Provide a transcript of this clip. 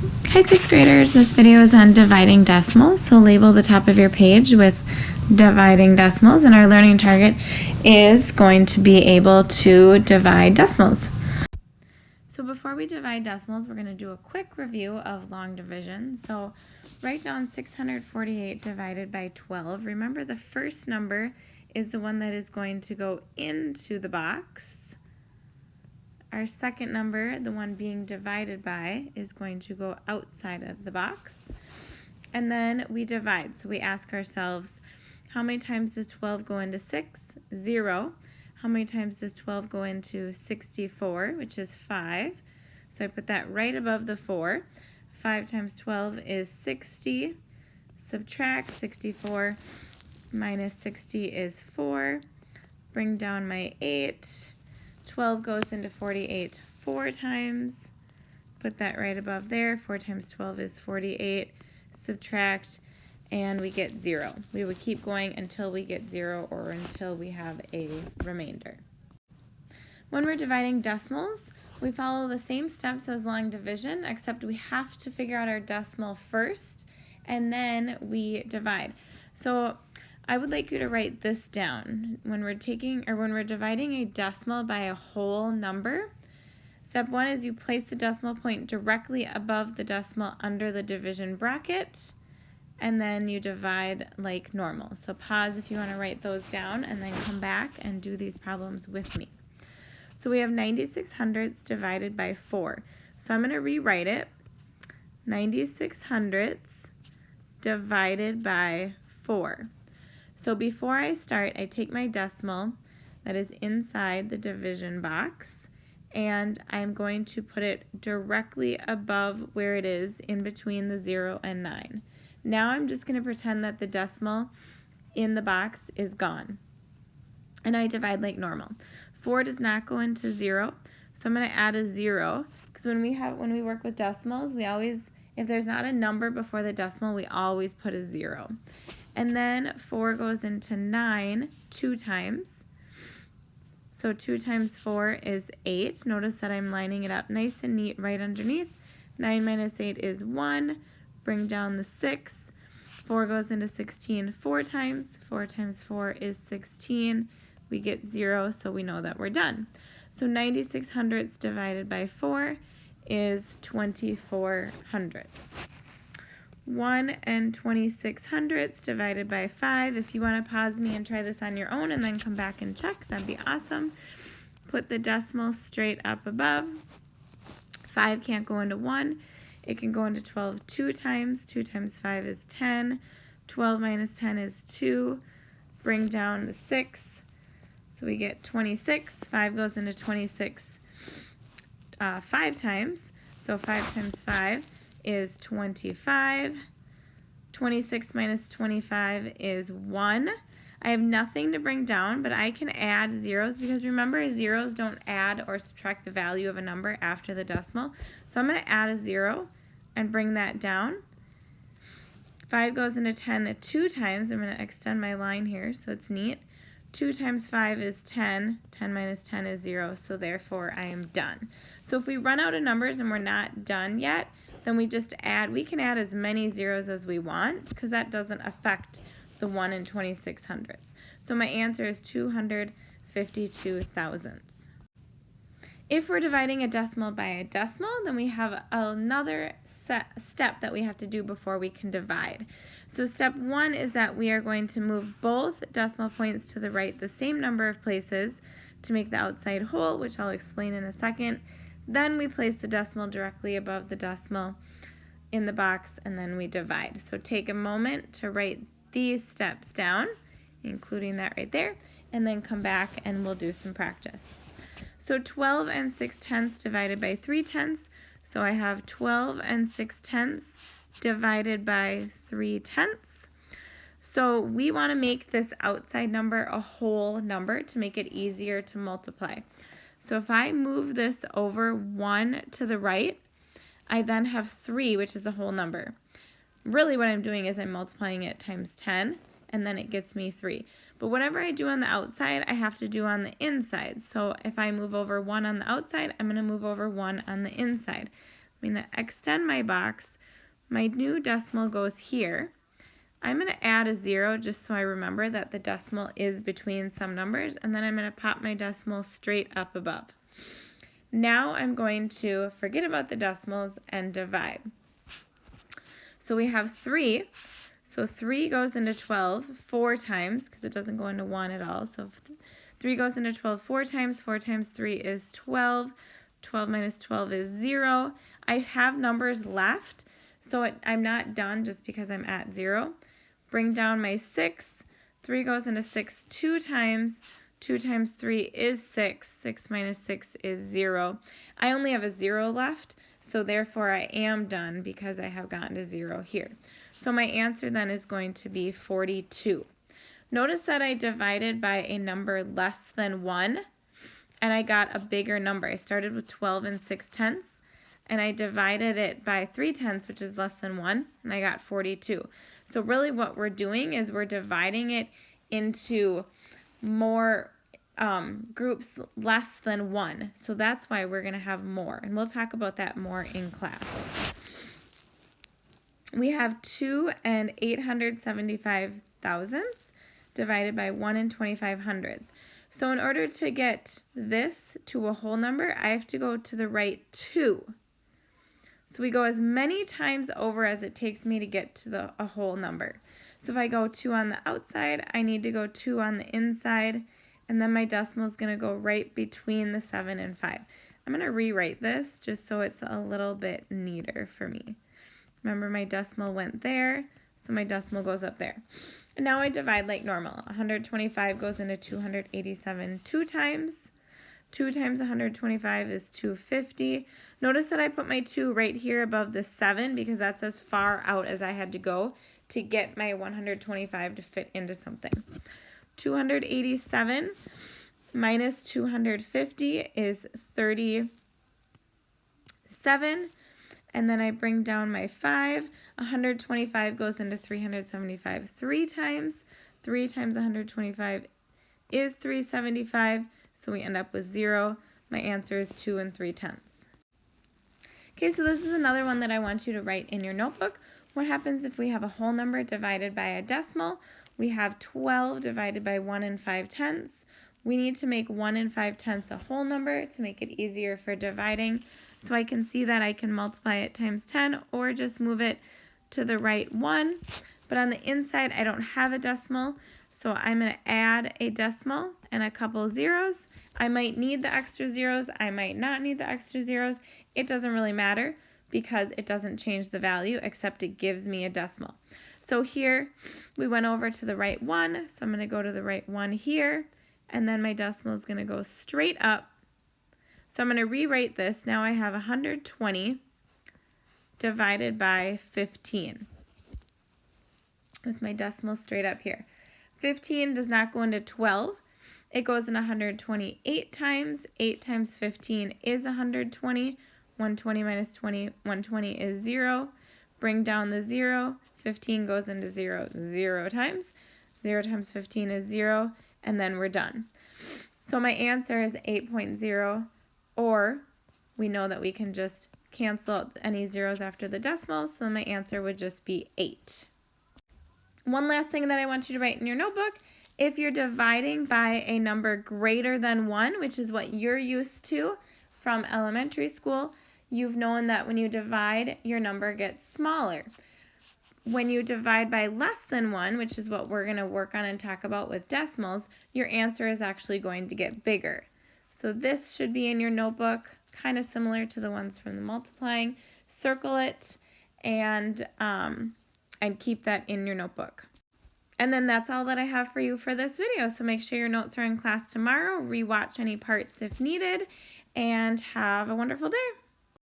Hi, sixth graders. This video is on dividing decimals, so label the top of your page with dividing decimals, and our learning target is going to be able to divide decimals. So before we divide decimals, we're going to do a quick review of long division. So write down 648 divided by 12. Remember, the first number is the one that is going to go into the box. Our second number, the one being divided by, is going to go outside of the box. And then we divide. So we ask ourselves, how many times does 12 go into 6? 0. How many times does 12 go into 64, which is 5? So I put that right above the 4. 5 times 12 is 60. Subtract 64 minus 60 is 4. Bring down my 8. 12 goes into 48 4 times. Put that right above there. 4 times 12 is 48. Subtract, and we get 0. We would keep going until we get 0 or until we have a remainder. When we're dividing decimals, we follow the same steps as long division, except we have to figure out our decimal first, and then we divide. So I would like you to write this down. When we're dividing a decimal by a whole number, step 1 is you place the decimal point directly above the decimal under the division bracket, and then you divide like normal. So pause if you want to write those down, and then come back and do these problems with me. So we have 96 hundredths divided by 4. So I'm going to rewrite it. 96 hundredths divided by 4. So before I start, I take my decimal that is inside the division box, and I'm going to put it directly above where it is in between the 0 and 9. Now I'm just going to pretend that the decimal in the box is gone, and I divide like normal. 4 does not go into 0, so I'm going to add a 0, because when we work with decimals, we always, if there's not a number before the decimal, we always put a 0. And then 4 goes into 9 2 times. So 2 times 4 is 8. Notice that I'm lining it up nice and neat right underneath. 9 minus 8 is 1. Bring down the 6. 4 goes into 16 4 times. 4 times 4 is 16. We get 0, so we know that we're done. So 96 hundredths divided by 4 is 24 hundredths. 1 and 26 hundredths divided by 5. If you want to pause me and try this on your own and then come back and check, that'd be awesome. Put the decimal straight up above. 5 can't go into 1. It can go into 12 2 times. 2 times 5 is 10. 12 minus 10 is 2. Bring down the 6. So we get 26. 5 goes into 26 5 times. So 5 times 5 is 25. 26 minus 25 is 1. I have nothing to bring down, but I can add zeros, because remember, zeros don't add or subtract the value of a number after the decimal. So I'm going to add a 0 and bring that down. 5 goes into 10 2 times. I'm going to extend my line here so it's neat. 2 times 5 is 10. 10 minus 10 is 0, so therefore I am done. So if we run out of numbers and we're not done yet, then we just add, we can add as many zeros as we want, because that doesn't affect the 1 and 26 hundredths. So my answer is 252 thousandths. If we're dividing a decimal by a decimal, then we have another step that we have to do before we can divide. So step 1 is that we are going to move both decimal points to the right the same number of places to make the outside whole, which I'll explain in a second. Then we place the decimal directly above the decimal in the box, and then we divide. So take a moment to write these steps down, including that right there, and then come back and we'll do some practice. So 12 and 6 tenths divided by 3 tenths. So I have 12 and 6 tenths divided by 3 tenths. So we want to make this outside number a whole number to make it easier to multiply. So if I move this over 1 to the right, I then have 3, which is a whole number. Really what I'm doing is I'm multiplying it times 10, and then it gets me 3. But whatever I do on the outside, I have to do on the inside. So if I move over 1 on the outside, I'm going to move over 1 on the inside. I'm going to extend my box. My new decimal goes here. I'm going to add a 0 just so I remember that the decimal is between some numbers, and then I'm going to pop my decimal straight up above. Now I'm going to forget about the decimals and divide. So we have 3. So 3 goes into 12 4 times because it doesn't go into 1 at all. So 3 goes into 12 4 times. 4 times 3 is 12. 12 minus 12 is 0. I have numbers left, so I'm not done just because I'm at 0. Bring down my 6. 3 goes into 6 2 times. 2 times 3 is 6. 6 minus 6 is 0. I only have a 0 left, so therefore I am done because I have gotten to 0 here. So my answer then is going to be 42. Notice that I divided by a number less than 1, and I got a bigger number. I started with 12 and 6/10, and I divided it by 3/10, which is less than 1, and I got 42. So really what we're doing is we're dividing it into more groups less than 1. So that's why we're going to have more, and we'll talk about that more in class. We have 2 and 875 thousandths divided by 1 and 25 hundredths. So in order to get this to a whole number, I have to go to the right 2. So we go as many times over as it takes me to get to a whole number. So if I go 2 on the outside, I need to go 2 on the inside, and then my decimal is going to go right between the 7 and 5. I'm going to rewrite this just so it's a little bit neater for me. Remember, my decimal went there, so my decimal goes up there. And now I divide like normal. 125 goes into 287 2 times. 2 times 125 is 250. Notice that I put my 2 right here above the 7 because that's as far out as I had to go to get my 125 to fit into something. 287 minus 250 is 37. And then I bring down my 5. 125 goes into 375 3 times. 3 times 125 is 375. So we end up with 0. My answer is 2 3/10. Okay, so this is another one that I want you to write in your notebook. What happens if we have a whole number divided by a decimal? We have 12 divided by 1 5/10. We need to make 1 5/10 a whole number to make it easier for dividing. So I can see that I can multiply it times 10 or just move it to the right 1. But on the inside, I don't have a decimal, so I'm going to add a decimal and a couple zeros. I might need the extra zeros. I might not need the extra zeros. It doesn't really matter because it doesn't change the value except it gives me a decimal. So here we went over to the right 1, so I'm going to go to the right 1 here, and then my decimal is going to go straight up. So I'm going to rewrite this. Now I have 120 divided by 15 with my decimal straight up here. 15 does not go into 12. It goes in 128 times. 8 times 15 is 120. 120 minus 20, 120 is 0. Bring down the 0. 15 goes into 0 0 times. 0 times 15 is 0, and then we're done. So my answer is 8.0, or we know that we can just cancel out any zeros after the decimal, so my answer would just be 8. One last thing that I want you to write in your notebook, if you're dividing by a number greater than 1, which is what you're used to from elementary school, you've known that when you divide, your number gets smaller. When you divide by less than 1, which is what we're going to work on and talk about with decimals, your answer is actually going to get bigger. So this should be in your notebook, kind of similar to the ones from the multiplying. Circle it and keep that in your notebook. And then that's all that I have for you for this video. So make sure your notes are in class tomorrow. Rewatch any parts if needed, and have a wonderful day.